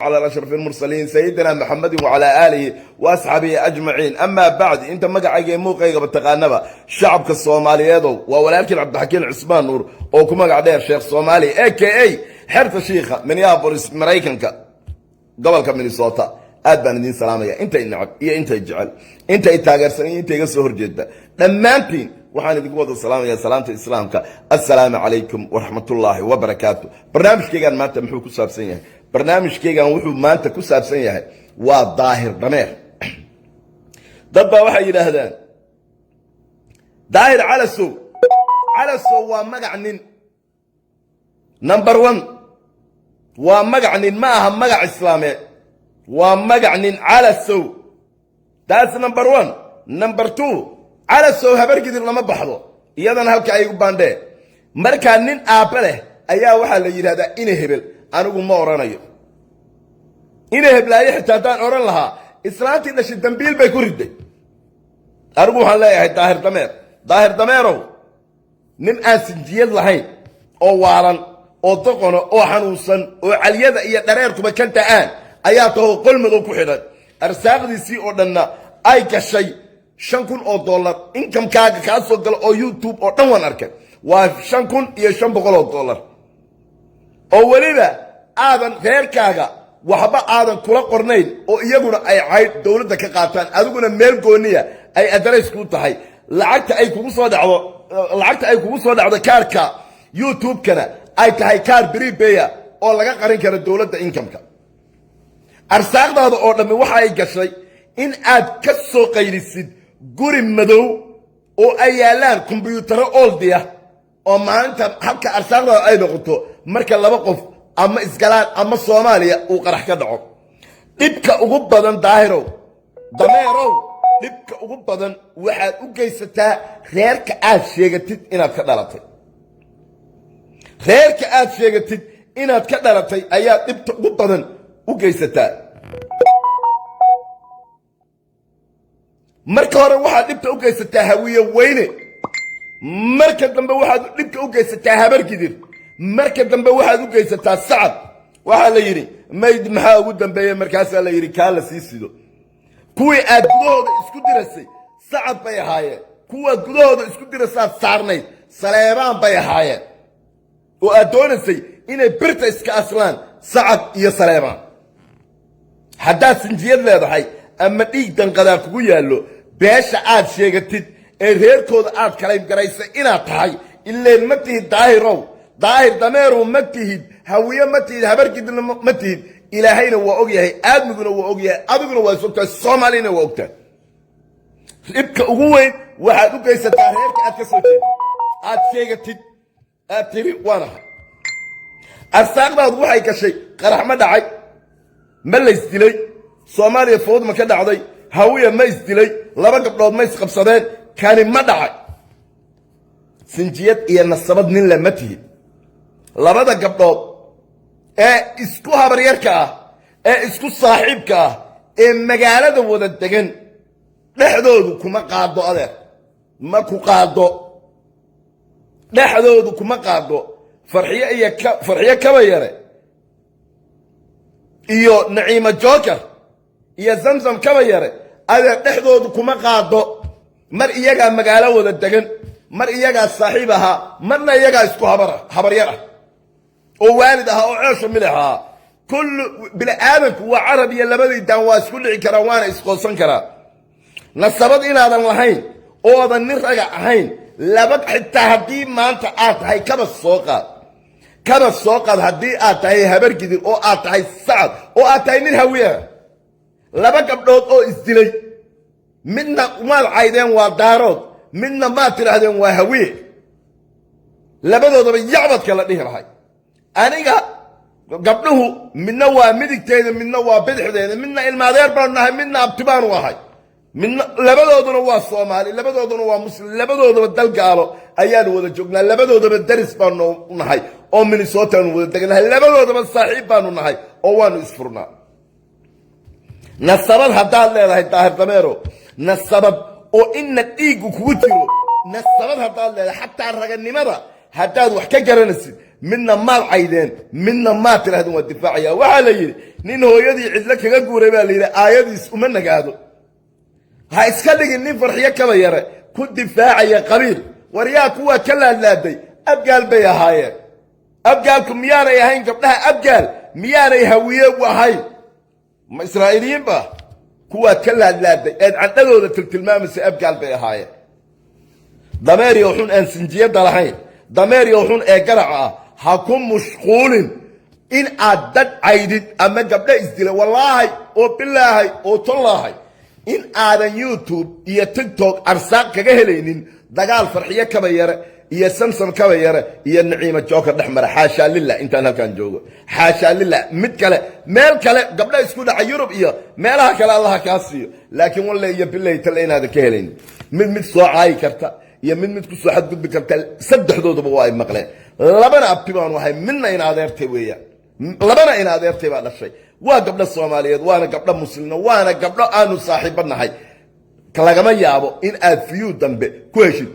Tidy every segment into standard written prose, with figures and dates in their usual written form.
على أشرف المرسلين سيدنا محمد وعلى آله وأصحابه أجمعين. أما بعد أنت مقعي موقعي بتقانبا شعبك الصومالي هذا ولكن عبد الحكيم عثمان نور أو كما قاعد شيخ صومالي AKA حرت شيخة من يابورس مريكنك قبل كم من الصوت أدبان دين سلامية أنت النعم يا أنت الجعل أنت التاجر سنين أنت السهر جدا لما أنت وحنا بقول السلام يا سلامة إسلامك السلام عليكم ورحمة الله وبركاته. برنامج كيغان ما تمحو كساب سنيه برنامج كيغان وحو ما أنت كساب سنيه وظاهر ضمير ضبا وحي يلهدان ظاهر على السوق ومقعنين نمبر 1 ومقعنين ما هم مقع إسلامي ومقعنين على السوق that's number 1. number 2 على السوق هبرقد لما بحضو إيادان هالك أيقو باندي مركان نين آبله أيها وحال يرهدا إني هبل أنو ما أورانيو إني هبل أي حتاتان أوران لها إسلامتي نشي الدنبيل بيكو ردي أرقو حالا يحي ظاهر دميرو نين آسنجيال لحين أو واران أو تقونا أو حنوصا أو عليادا إيا دريركو بكانت آن أياته قل مدو كحيدا أرساق دي سي أوردنا أي كشي $5,000 income kaaga ka soo gal oo YouTube oo dhan waan arkay waa $5,500 oo waliba aadan reerkaaga waxba aadan kula qornayn oo iyaguna ay cayd dawladda ka qaataan adiguna meel gooniya ay address ku tahay lacagta ay kugu soo dhacdo kaarka YouTube kana ay tahay kaar prepaid oo laga qarin karo dawladda income-ka arsaaqdaada oo dhan waxa ay gashay in aad ka soo qaylisid guri madow oo ay yaalaan kombiyuutaro oldiya oo maanta habka arsaaqda ay noqoto marka laba qof ama isgalaan ama Soomaaliya uu qarax ka dhaco dibka ugu badan daahirow dameerow dibka ugu badan waxaad u geysataa reerka aad sheegatid inaad ka dhalatay ayaa dibta ugu badan u geysataa marka hore waxaad dhibta u geysataa hawiye weyne marka dambe waxaad dhibta u geysataa habargidir marka dambe waxaad u geysataa sacad waxa la yiri mayd maxaa ugu dambeeyay markaas la yiri kaala sii sido kuwii aad gudahooda isku dirasay sacad bay ahaayeen kuwa gudahooda isku dirasaad saarnayd saleebaan bay ahaayeen oo aad doonaysay inay birta iska aslaan sacad iyo saleebaan haddaad sinjiyad leedahay ama dhiig danqadaa kugu yaallo beesha aad sheegatid ee reerkooda aad kalayn garaysay inaad tahay ileen ma tihid daahir dameerow ma tihid hawiye ma tihid habargidna ma tihid ilaahayna waa ogyahay aadmiguna waa ogyahay adiguna waa sogtahay soomaalina waa ogtahay dhibka ugu weyn waxaad u geysataa reerka aad ka soo jeedid aad sheegatid aad tiri waanahay arsaaqdaadu waxay gashay qarax ma dhacay ma laysdilay Soomaaliya food ma ka dhacday hawiye ma isdilay laba gabdhood ma isqabsadeen kani ma dhacay sinjiyad iyo nasabad nin la ma tihid labada gabdhood ee isku habaryarka ah ee isku saaxiibka ah ee magaalada wada degan dhexdoodu kuma qaado adeer ma ku qaado dhexdoodu kuma qaado farxiye kaba yare iyo naciima joker iyo zamzam kaba yare adeer dhexdoodu kuma qaado mar iyagaa magaalo wada degan mar iyagaa saaxiib ahaa marna iyagaa isku habaryar ah oo waalid ahaa oo ceesho milix ahaa kullu bini'aadanku waa carab iyo labadii daan waa isku dhici karaa waana isqoonsan karaa nasabad inaadan lahayn oodan nin raga ahayn laba xitaa haddii maanta aad tahay kaba soo qaad haddii aad tahay habargidir oo aad tahay sacad oo aad tahay nin hawiya laba gabdhood oo isdilay midna maad caydeen waa daarood midna maad tidhaahdeen waa hawiye labadoodaba yacbad kala dhihi lahay aniga gabdhuhu midna waa midigteeda midna waa bidixdeeda midna ilmaadeer baanu nahay midna abti baanu ahay midna labadooduna waa Soomaali labadooduna waa muslim labadoodaba dalgaalo ayaanu wada joognaa labadoodaba daris baanu nahay oo Minnesota aanu wada deganahay labadoodaba saaxiib baanu nahay oo waanu isfurnaa nasabad haddaad leedahay daahir dameero nasabad oo inna dhiigu kugu jiro nasabad haddaad leedahay xataa raganimada haddaad wax ka garanaysid midna maad caydeen midna maad tirahdeen waa difaacaya waxaa la yidhi nin hooyadii cidlo kaga guuray baa la yidhi aayadiis uma nagaado ha iska dhigin nin farxiyo kaba yare ku difaacaya qabiil waryaa kuwa ka laadlaaday abgaal bay ahaayeen abgaalku miyaanay ahayn gabdhaha abgaal miyaanay hawiye u ahayn ma israa'iiliyiin ba kuwa ka laadlaaday eed candhadooda tiltilmaamaysa abgaal bay ahaayeen dameeriyo xun aan sinjiyada lahayn dameeriyo xun ee garaca ah ha ku mashquulin in aad dad caydid ama gabdha isdila wallaahi oo bilaahay oo tollaahay in aadan youtube iyo tiktok arsaaq kaga helaynin dagaal farxiyo kaba yare iyo samsam kaba yare iyo naciima jooka dhexmara xaashaa lillah intaan halkan joogo xaashaa lillah mid kale meel kale gabdha isku dhaca yurub iyo meelaha kale allaha kaa siiyo laakiin walle iyo bilay tale inaadan ka helaynin mid soo caayi karta iyo mid ku soo xadgudbi karta saddexdooduba waa ay maqleen labana abti baan wahay midna in adeertay weeyaan labana in adeertay baa dhashay waa gabdho Soomaaliyeed waana gabdho muslimiin waana gabdho aanu saaxiibo nahay kalagama yaabo in aad fiyu dambe ku heshid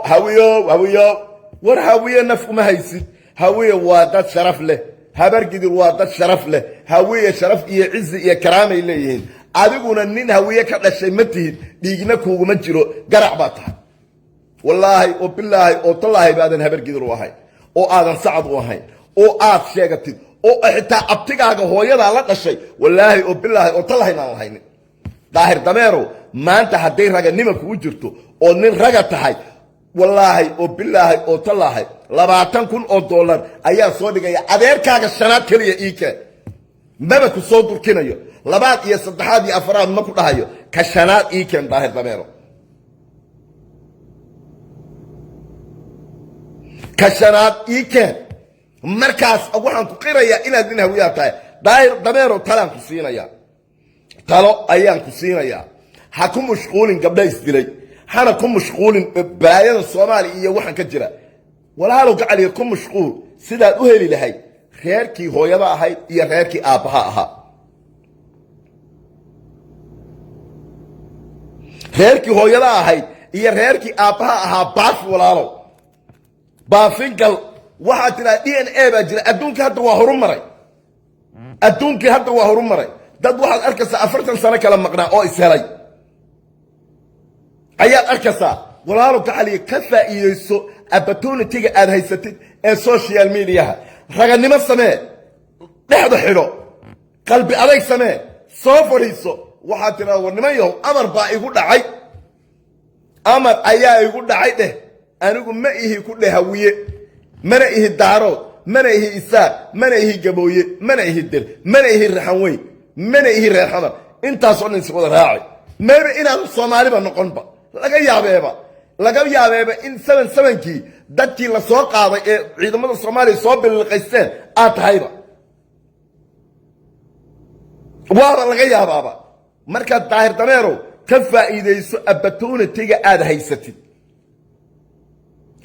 hawiyo war hawiyo naf uma haysid hawiyo waa dad sharaf leh habar gidir waa dad sharaf leh hawiyo sharaf iyo cizi iyo karaamay leeyihiin adiguna nin hawiyo ka dhashay ma tihid dhiigna kuuguma jiro garac baa tahay wallaahi oo bilaahi oo tallaahi baadan habar gidir u ahay oo aadan sacad u ahayn oo aad sheegatid oo xitaa abtigaaga hooyadaa la dhashay wallaahi oo bilaahi oo tallaahi naan lahaynin daahir dameerow maanta hadday raganimo kugu jirto oo nin raga tahay wallaahi oo bilaahi oo tallaahi $20,000 ayaa soo dhigaya adeerkaaga shanaad keliya iike maba ku soo durkinayo labaad iyo saddexaad iyo afraad ma ku dhahayo ka shanaad iikeen daahir dameerow ka shanaad iikeen markaas waxaan ku qirayaa inaad nin hawiyaa tahay daahir dameerow talaan ku siinayaa talo ayaan ku siinayaa ha ku mashquulin gabdha isdilay hana ku mashquulin balaayada Soomaaliya iyo waxaan ka jira walaalow gacaliya ku mashquul sidaad u heli lahayd reerkii hooyada ahayd iyo reerkii aabbaha ahaa reerkii hooyada ahayd iyo reerkii aabbaha ahaa baafi walaalow baafingal waxaa tiraa DNA baa jira adduunka hadda waa horumaray adduunkii hadda waa horumaray dad waxaad arkaysaa 40 sano kala maqnaa oo ishelay ayaad arkaysaa walaalow gacaliya ka faa'iidayso opportunity-ga aad haysatid ee social media raganimo samee dhexda xidho qalbi adeeg samee soo fadhiiso waxaad tiraa war nimayow amar baa igu dhacay amar ayaa igu dhacay dheh anigu ma ihi ku dheh hawiye mana ihi daarood mana ihi isaaq mana ihi gabooye mana ihi dir mana ihi raxan weyn mana ihi reer xamar intaasoo dhan iswada raacay maybe inaad Soomaaliba noqonba laga yaabeeba in 77kii dadkii la soo qaaday ee ciidamada Soomaaliya soo bilqaysteen aad tahayba waa laga yaabaaba marka daahir dameerow ka faa'iideyso opportunity-ga aad haysatid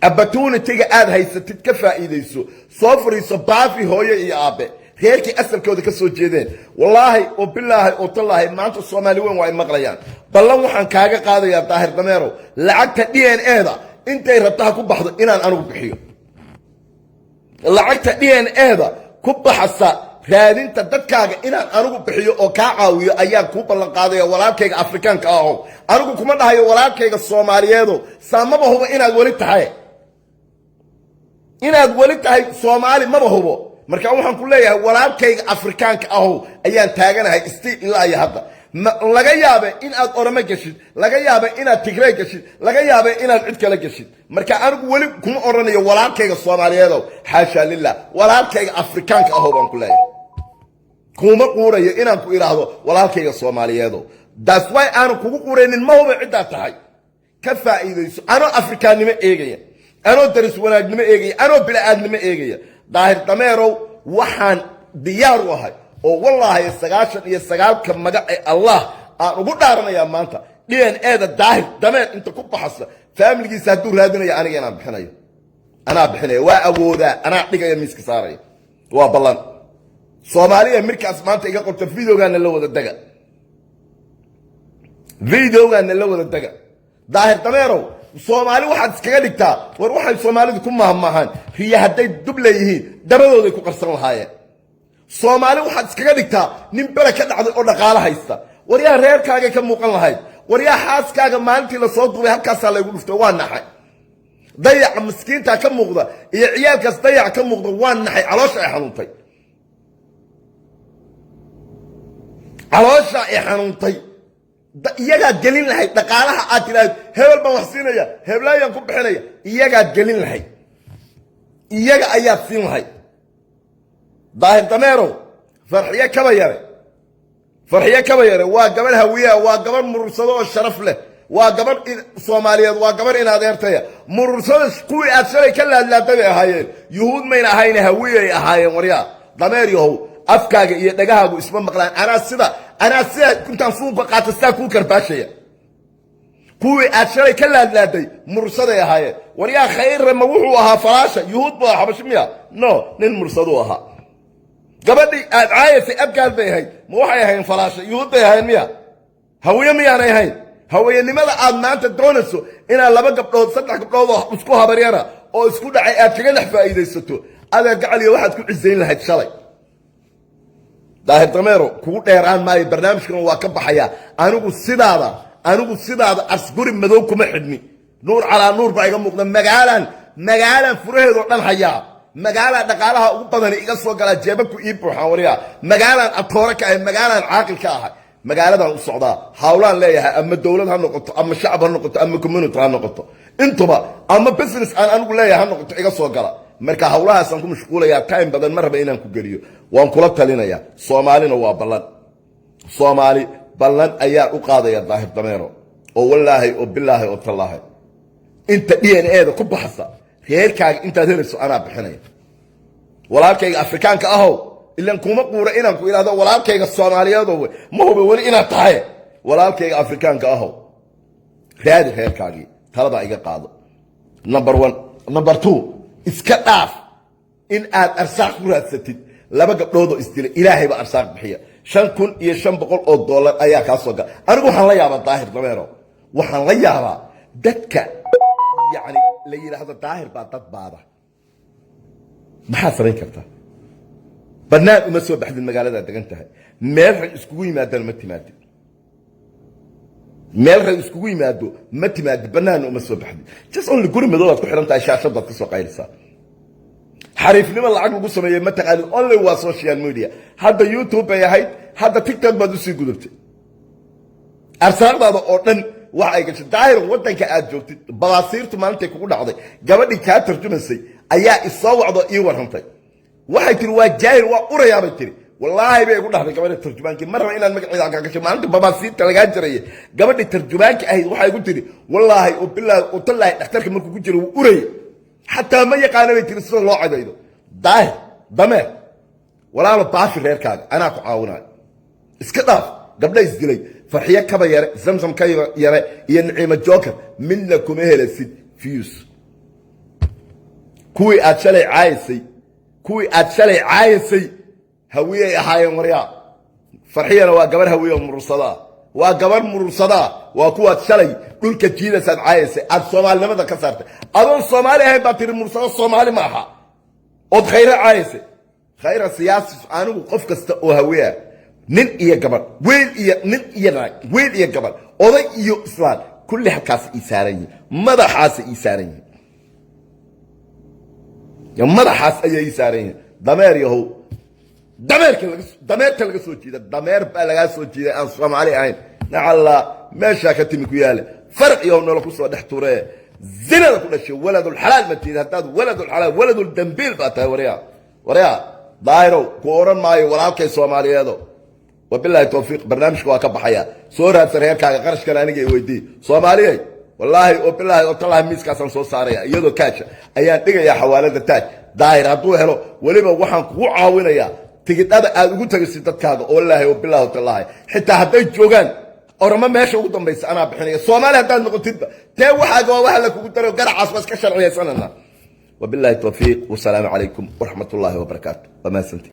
opportunity-ga aad haysatid ka faa'iideyso soo fariiso baafi hooyo iyo aabe reerkii asalkooda ka soo jeedeen wallaahi oo bilaahi oo tallaahi maanta Soomaali weyn waa ay maqlayaan ballan waxaan kaaga qaadayaa daahir dameerow lacagta DNA-da intay rabtaa ku baxdo inaan anigu bixiyo lacagta DNA-da ku baxasa raadinta dadkaaga inaan anigu bixiyo oo ka caawiyo ayaan ku ballan qaadaya walaalkayga Afrikaanka ah anigu kuma dhahayo walaalkayga Soomaaliyeedo saamaba hubo inaad wali tahay Soomaali maba hubo marka waxaan ku leeyahay walaalkayga Afrikaanka ah ayaan taaganahay istii ilaa iyo hadda laga yaabe in aad orama gashid laga yaabe inaad Tigray gashid laga yaabe inaad cid kale gashid marka anigu wali kuma oranayo walaalkayga Soomaaliyeedo xaasha lillah walaalkayga Afrikaanka ah baan ku leeyahay kuma quurayo inaan ku iraahdo walaalkayga Soomaaliyeedo that's why aan kugu quureenin ma hubo cid aad tahay ka faa'iideyso anoo Afrikaanimo eegaya anoo daris wanaagnimo eegaya anoo bilaaadnimo eegaya daahir dameerow waxaan diyaar u ahay oo wallaahi 99ka magac ee Allah aan ugu dhaaranayaa maanta DNA-da daahir dameer inta ku baxasa family-giisa hadduu raadinayo aniga inaan bixinayo anaa bixinayo waa awoodaa anaa dhigaya miiska saaraya waa ballan Soomaaliya markaas maanta iga qorto videogaana la wada daga daahir dameerow soomaali waxaad iskaga dhigtaa war waxay soomaalidu ku mahmaahan riya hadday dub leeyihiin dabadooday ku qarsan lahaayeen soomaali waxaad iskaga dhigtaa nin bere ka dhacday oo dhaqaale haysta war yaa reerkaagay ka muuqan lahayd war yaa xaaskaaga maalintii lasoo duubay halkaasaa laygu dhuftay waa naxay dayaca miskiintaa ka muuqda iyo ciyaalkaas dayaca ka muuqda waa naxay caloosha ay xanuuntay caloosha ay xanuuntay iyagaa gelin lahayd dhaqaalaha aad tiraahdo hebel baan wax siinaya heblaayaan ku bixinaya iyagaa gelin lahayd iyaga ayaad siin lahayd daahir dameerow farxiye kaba yare waa gabar hawiyaa waa gabar murursado oo sharaf leh waa gabar soomaaliyeed waa gabar in adeertaya murursada kuwii aad shalay ka laadlaaday bay ahaayeen yuhuud mayna ahayn hawiyay ahaayeen waryaa dameer yahow afkaaga iyo dhagahaagu isma maqlaan anaa sida intaan suuqa qaata sidaa kuu karbaashaya kuwii aad shalay ka laadlaaday mursaday ahaayeen waryaa khayrama wuxuu ahaa falaasha yuhuud buu ahaa xabashi miya no nin mursaduu ahaa gabadhii aad caayasay abgaal bay ahayd ma waxay ahayn falaasha yuhuud bay ahayn miya hawiye miyaanay ahayn haweyenimada aad maanta doonayso inaad 2 gabdhood 3 gabdhood oo isku habaryara oo isku dhacay aad kaga dhex faa'iidaysato adeer gacaliyo waxaad ku cisayn lahayd shalay daahir dameero kugu dheeraan maayo barnaamijkan waa ka baxaya anigu sidaada asguri madow kuma xidhni nuur calaa nuur baa iga muuqda magaalan furaheedoo dhan hayaa magaalaan dhaqaalaha ugu badan iga soo galaa jeebabku ii buuxaan waryaa magaalaan atoore ka ahay magaalaan caaqil ka ahay magaaladan u socdaa hawlaan leeyahay ama dawlad ha noqoto ama shacab ha noqoto ama community ha noqoto intuba ama business aan anigu leeyahay ha noqoto iga soo gala marka hawlahaasaan ku mashquulayaa time badan ma raba inaan ku geliyo waan kula talinayaa soomaalina waa soomaali ballan ayaa u qaadaya daahir dameero oo wallaahi oo bilaahi oo tallaahi inta DNA-da ku baxsa reerkaaga intaad helayso anaa bixinaya walaalkayga afrikaanka ahow ilan kuma quura inaan ku ilaahdo walaalkayga soomaaliyeedo ma huba weli inaad tahay walaalkayga afrikaanka ahow raadi reerkaagii taladaa iga qaado number 1 number 2 iska dhaaf in aad arsaaq ku raadsatid 2 gabdhood oo isdilay ilaahay baa arsaaq bixiya $5,500 ayaa kaa soo gala anigu waxaan la yaabaa daahir dameero waxaan la yaabaa dadka yani la yiraahdo daahir baa dad baada maxaa samayn kartaa bannaan uma soo baxdin magaalada degan tahay meel rag iskugu yimaadaan ma timaado bannaan uma soo baxdin just only guri madow aad ku xiran tahay shaashadaad ka soo qayraysaa xariifnimo lacag lagu sameeyay ma taqaanid only waa social media hadda YouTube ay ahayd hadda TikTok baad u sii gudubtay arsaaqdaada oo dhan waxa ay gashay daahir wadanka aad joogtid balaasiirtu maanta kugu dhacday gabadhii ka tarjumaysay ayaa isoo wacdo ii warantay waxay tiri waa jaahil waa urayaa bay tiri wallaahi bay igu dhaxday gabadha tarjumaankii marba inaan magaceeda ka gashay maanta balaasiirta laga jiray gabadhii tarjumaanka ahayd waxay igu tiri wallaahi oo bilaahi oo tallaahi dhakhtarka markuu ku jiro uu uray حتى ما يقانا بيتي سو لو عديدو داهر دمه ولا له بافي reerkaaga ana ku caawinay iska dhaaf gabdha isdilay farxiye kaba yare zamzam ka yare iyo naciima joker midna kuma helasid fuse kuwii aad shalay caayisay hawiyay ahaayeen waryaa farxiyana waa gabar hawiyo murursada waa kuwaad shalay dhulka jiidasaad caayisay aad soomaalinimada ka saartay adoon soomaali ahayn baa tiri murursada soomaali ma aha ood khayra caayisay khayra siyaasi anigu qof kasta oo hawiya nin iyo gabar weel iyo gabar oday iyo islaan kulli halkaas ii saaran yihiin madaxaas ii saaran yihiin ya madaxaas ayay ii saaran yihiin dameer yahow dameerka laga soo jeeda dameer baa laga soo jeeday aan Soomaali ahayn nacalla meesha ka timi ku yaale farq iyo nolol ku soo dhex turee zinada ku dhashay waladul xalaal ma tiid hadaad waladul xalaal waladul dambiil baa tahay wariya daayro ku oran maayo walaalkay Soomaaliyeedo wabillahi tawfiiq barnaamijku waa ka baxaya soo raadsan reerkaaga qarashkan aniga ay weydii Soomaaliyay wallahi wabillahi oo talaa miiskaasan soo saaraya iyadoo kaaja ayaan dhigaya xawaalada taaj daayir hadduu helo waliba waxaan kugu caawinayaa tigidhada aad ugu tagaysid dadkaaga oo wallahi wabillahi tallahi xitaa hadday joogaan orama meesha ugu dambaysa anaa bixinaya Soomaali haddaad noqotidba tee waxaaga waa wax la kugu daro garacaas bas ka sharciyaysanana wabillahi tawfiiq wa salaamu calaykum wa rahmatullahi wa barakaatuh wa ma santi